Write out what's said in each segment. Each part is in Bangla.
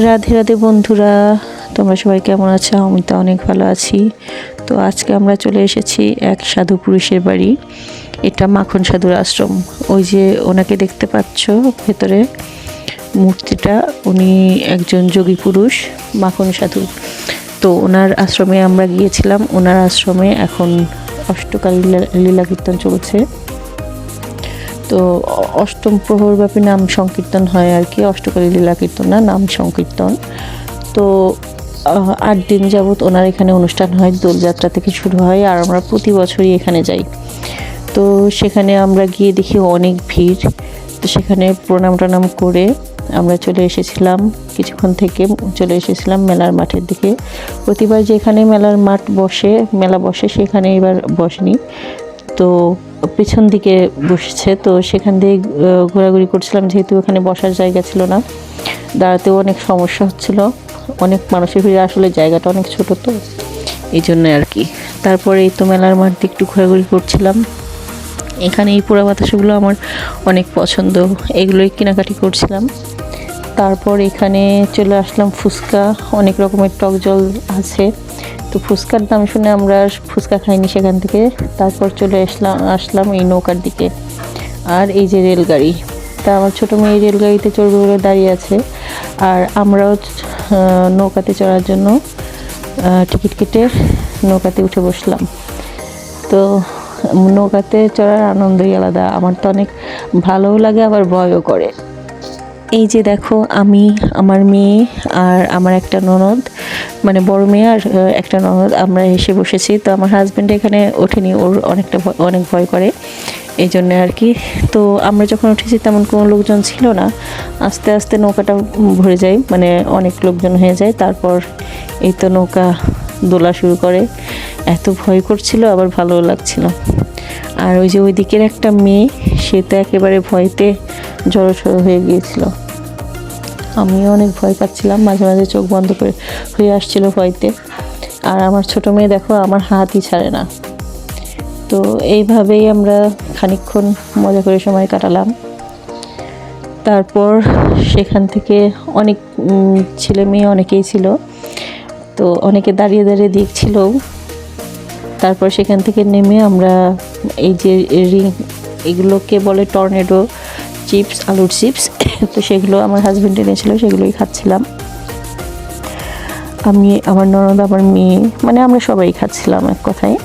রাধে রাধে বন্ধুরা, তোমরা সবাই কেমন আছো? আমি তো অনেক ভালো আছি। তো আজকে আমরা চলে এসেছি এক সাধু পুরুষের বাড়ি। এটা মাখন সাধুর আশ্রম। ওই যে ওনাকে দেখতে পাচ্ছ ভেতরে মূর্তিটা, উনি একজন যোগী পুরুষ, মাখন সাধু। তো ওনার আশ্রমে আমরা গিয়েছিলাম। ওনার আশ্রমে এখন অষ্টকালী লীলা কীর্তন চলছে। তো অষ্টম প্রহরব্যাপী নাম সংকীর্তন হয় আর কি, অষ্টকালী লীলা কীর্তন না, নাম সংকীর্তন। তো 8 দিন যাবৎ ওনার এখানে অনুষ্ঠান হয়, দোলযাত্রা থেকে শুরু হয়। আর আমরা প্রতি বছরই এখানে যাই। তো সেখানে আমরা গিয়ে দেখি অনেক ভিড়। তো সেখানে প্রণাম টনাম করে আমরা চলে এসেছিলাম, কিছুক্ষণ থেকে চলে এসেছিলাম মেলার মাঠের দিকে। প্রতিবার যেখানে মেলার মাঠ বসে, মেলা বসে, সেখানে এবার বসেনি, তো পেছন দিকে বসেছে। তো সেখান দিয়ে ঘোরাঘুরি করছিলাম, যেহেতু ওখানে বসার জায়গা ছিল না, দাঁড়াতেও অনেক সমস্যা হচ্ছিল, অনেক মানুষের ভিড়ে, আসলে জায়গাটা অনেক ছোট, তো এই জন্য আর কি। তারপরে এই তো মেলার মাঠ দিয়ে একটু ঘোরাঘুরি করছিলাম। এখানে এই পোড়া বাতাসাগুলো আমার অনেক পছন্দ, এগুলোই কেনাকাটি করছিলাম। তারপর এখানে চলে আসলাম, ফুচকা, অনেক রকমের টক জল আছে। তো ফুচকার দাম শুনে আমরা ফুচকা খাইনি সেখান থেকে। তারপর চলে আসলাম এই নৌকার দিকে। আর এই যে রেলগাড়ি, তা আমার ছোটো মেয়ে রেলগাড়িতে চড়বে বলে দাঁড়িয়ে আছে। আর আমরাও নৌকাতে চড়ার জন্য টিকিট কেটে নৌকাতে উঠে বসলাম। তো নৌকাতে চড়ার আনন্দই আলাদা। আমার তো অনেক ভালোও লাগে, আবার ভয়ও করে। এই যে দেখো, আমি, আমার মেয়ে আর আমার একটা ননদ, মানে বড় মেয়ে আর একটা ননদ, আমরা এসে বসেছি। তো আমার হাজব্যান্ড এখানে ওঠেনি, ওর অনেক ভয় করে, এই জন্য আর কি। তো আমরা যখন উঠেছি তেমন কোনো লোকজন ছিল না। আস্তে আস্তে নৌকাটা ভরে যায়, মানে অনেক লোকজন হয়ে যায়। তারপর এই তো নৌকা দোলা শুরু করে। এত ভয় করছিল, আবার ভালোও লাগছিল। আর ওই যে ওই দিকের একটা মেয়ে, সে তো একেবারে ভয়তে জড়সড় হয়ে গিয়েছিল। আমিও অনেক ভয় পাচ্ছিলাম, মাঝে মাঝে চোখ বন্ধ করে হয়ে আসছিল ভয়তে। আর আমার ছোটো মেয়ে দেখো, আমার হাতই ছাড়ে না। তো এইভাবেই আমরা খানিকক্ষণ মজা করে সময় কাটালাম। তারপর সেখান থেকে অনেক ছেলে মেয়ে অনেকেই ছিল, তো অনেকে দাঁড়িয়ে দাঁড়িয়ে দেখছিল। তারপর সেখান থেকে নেমে আমরা এই যে এগুলোকে বলে টর্নেডো চিপস, আলুর চিপস, তো সেগুলো আমার হাজব্যান্ড এনেছিল, সেগুলোই খাচ্ছিলাম। আমি, আমার ননদ, আমার মেয়ে, মানে আমরা সবাই খাচ্ছিলাম এক কথায়।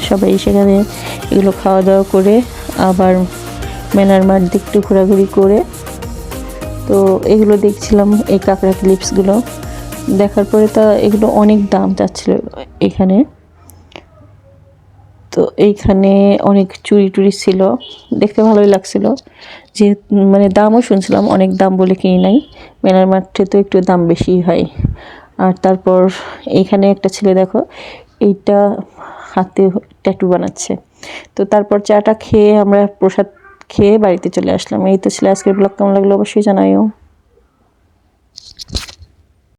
সবাই সেখানে এগুলো খাওয়া দাওয়া করে আবার মেলার মাঠ দিয়ে একটু ঘোরাঘুরি করে, তো এগুলো দেখছিলাম, এই কাঁকড়া ক্লিপসগুলো দেখার পরে তা এগুলো অনেক দাম চাচ্ছিল এখানে। তো এইখানে অনেক চুড়ি টুড়ি ছিল, দেখতে ভালোই লাগছিল। যে মানে দামও শুনছিলাম, অনেক দাম বলে কিনি নাই। মেলার মাঠে তো একটু দাম বেশি হয়। আর তারপর এইখানে একটা ছেলে দেখো, এইটা হাতে ট্যাটু বানাচ্ছে। তো তারপর চাটা খেয়ে আমরা প্রসাদ খেয়ে বাড়িতে চলে আসলাম। এই তো ছিল আজকের ব্লগ, কেমন লাগলো অবশ্যই জানাইও।